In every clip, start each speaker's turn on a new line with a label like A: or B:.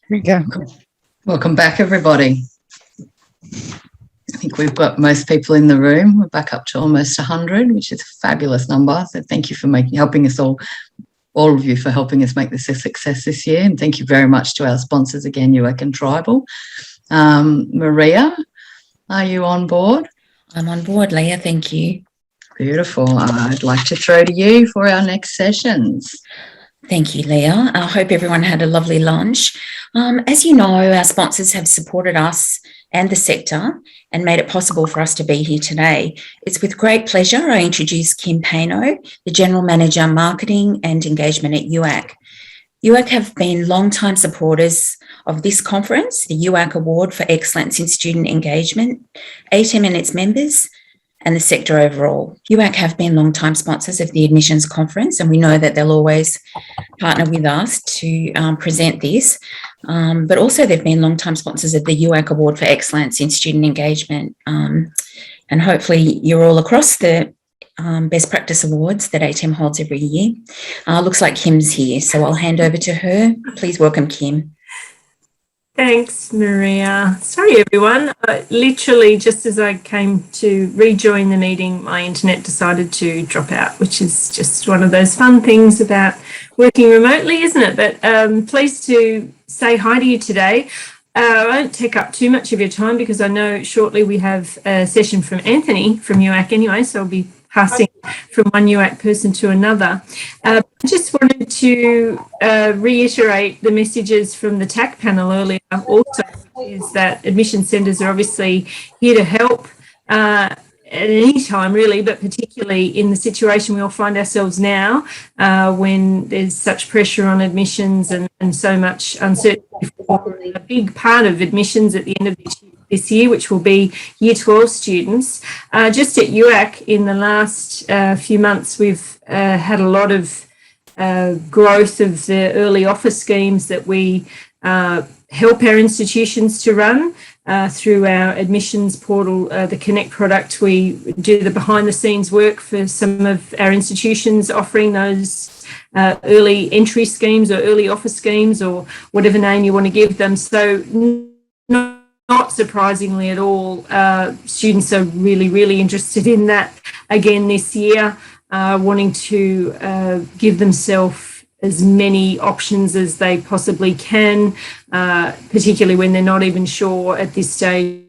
A: we go. Welcome back, everybody. I think we've got most people in the room. We're back up to almost 100, which is a fabulous number. So thank you for helping us all of you for helping us make this a success this year. And thank you very much to our sponsors again, UAC and Tribal. Maria, are you on board?
B: I'm on board, Leah. Thank you.
A: Beautiful. I'd like to throw to you for our next sessions.
B: Thank you, Leah. I hope everyone had a lovely lunch. As you know, our sponsors have supported us and the sector and made it possible for us to be here today. It's with great pleasure I introduce Kim Paino, the General Manager, Marketing and Engagement at UAC. UAC have been long-time supporters of this conference, the UAC Award for Excellence in Student Engagement, ATEM and its members, and the sector overall. UAC have been long-time sponsors of the admissions conference, and we know that they'll always partner with us to present this. But also they've been long-time sponsors of the UAC Award for Excellence in Student Engagement. And hopefully you're all across the Best Practice Awards that ATEM holds every year. Looks like Kim's here, so I'll hand over to her. Please welcome Kim.
C: Thanks, Maria. Sorry, everyone. Literally, just as I came to rejoin the meeting, my internet decided to drop out, which is just one of those fun things about working remotely, isn't it? But pleased to say hi to you today. I won't take up too much of your time because I know shortly we have a session from Anthony from UAC anyway, so I'll be passing from one UAC person to another. I just wanted to reiterate the messages from the TAC panel earlier also, is that admission centres are obviously here to help at any time really, but particularly in the situation we all find ourselves now when there's such pressure on admissions and so much uncertainty for a big part of admissions at the end of this year, which will be Year 12 students. Just at UAC in the last few months, we've had a lot of growth of the early offer schemes that we help our institutions to run through our admissions portal, the Connect product. We do the behind the scenes work for some of our institutions offering those early entry schemes or early offer schemes or whatever name you want to give them. So not surprisingly at all, students are really interested in that again this year, wanting to give themselves as many options as they possibly can, particularly when they're not even sure at this stage.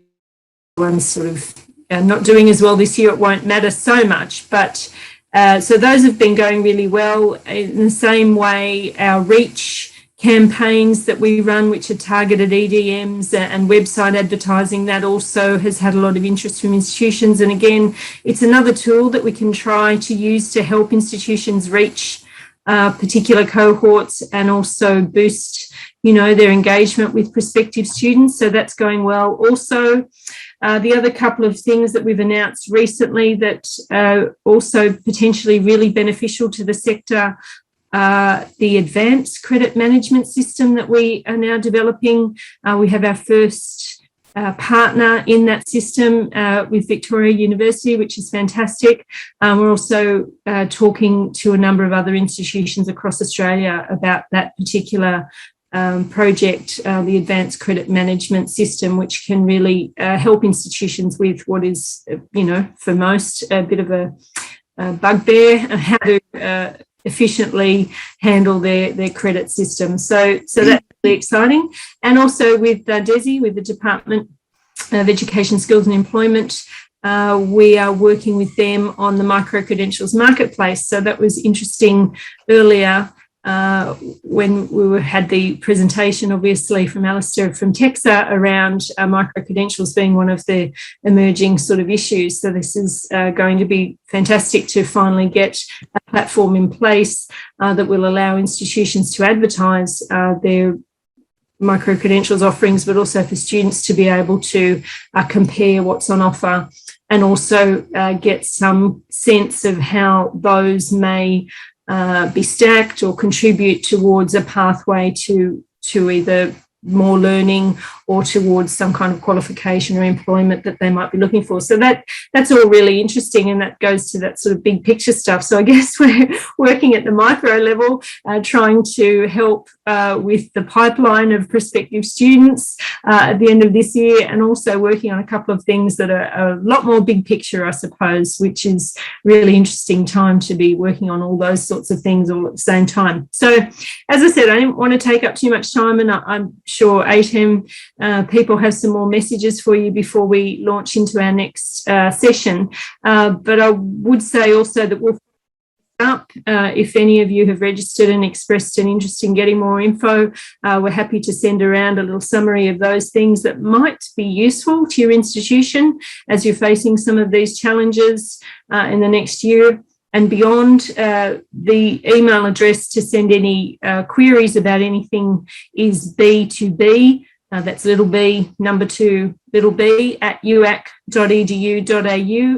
C: One's sort of not doing as well this year, it won't matter so much. But so those have been going really well. In the same way, our reach campaigns that we run, which are targeted EDMs and website advertising, that also has had a lot of interest from institutions. And again, it's another tool that we can try to use to help institutions reach particular cohorts and also boost, their engagement with prospective students. So that's going well. Also, the other couple of things that we've announced recently that are also potentially really beneficial to the sector, the advanced credit management system that we are now developing. We have our first partner in that system with Victoria University, which is fantastic. We're also talking to a number of other institutions across Australia about that particular project, the advanced credit management system, which can really help institutions with what is, for most a bit of a bugbear, how to efficiently handle their credit system. So that's really exciting. And also with DESI, with the Department of Education, Skills and Employment, we are working with them on the micro-credentials marketplace. So that was interesting earlier when we had the presentation, obviously, from Alistair from TEXA around micro-credentials being one of the emerging sort of issues. So this is going to be fantastic to finally get a platform in place that will allow institutions to advertise their micro-credentials offerings, but also for students to be able to compare what's on offer and also get some sense of how those may be stacked or contribute towards a pathway to either more learning or towards some kind of qualification or employment that they might be looking for. So that's all really interesting, and that goes to that sort of big picture stuff. So I guess we're working at the micro level, trying to help with the pipeline of prospective students at the end of this year, and also working on a couple of things that are a lot more big picture, I suppose, which is really interesting time to be working on all those sorts of things all at the same time. So, as I said, I didn't want to take up too much time, and I'm sure ATEM people have some more messages for you before we launch into our next session. But I would say also that we'll up. If any of you have registered and expressed an interest in getting more info, we're happy to send around a little summary of those things that might be useful to your institution as you're facing some of these challenges in the next year and beyond. The email address to send any queries about anything is b2b, that's little b, number 2, little b, at uac.edu.au.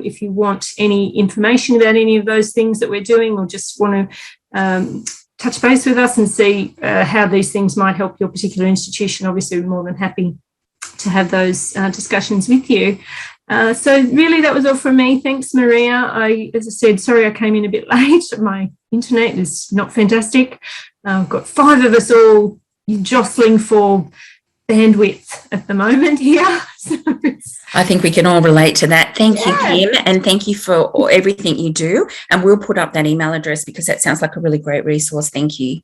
C: If you want any information about any of those things that we're doing, or just want to touch base with us and see how these things might help your particular institution, obviously we're more than happy to have those discussions with you. So really that was all from me. Thanks, Maria. As I said, sorry I came in a bit late. My internet is not fantastic. I've got 5 of us all jostling for bandwidth at the moment here. So
B: I think we can all relate to that. Thank you, Kim, and thank you for everything you do. And we'll put up that email address because that sounds like a really great resource. Thank you.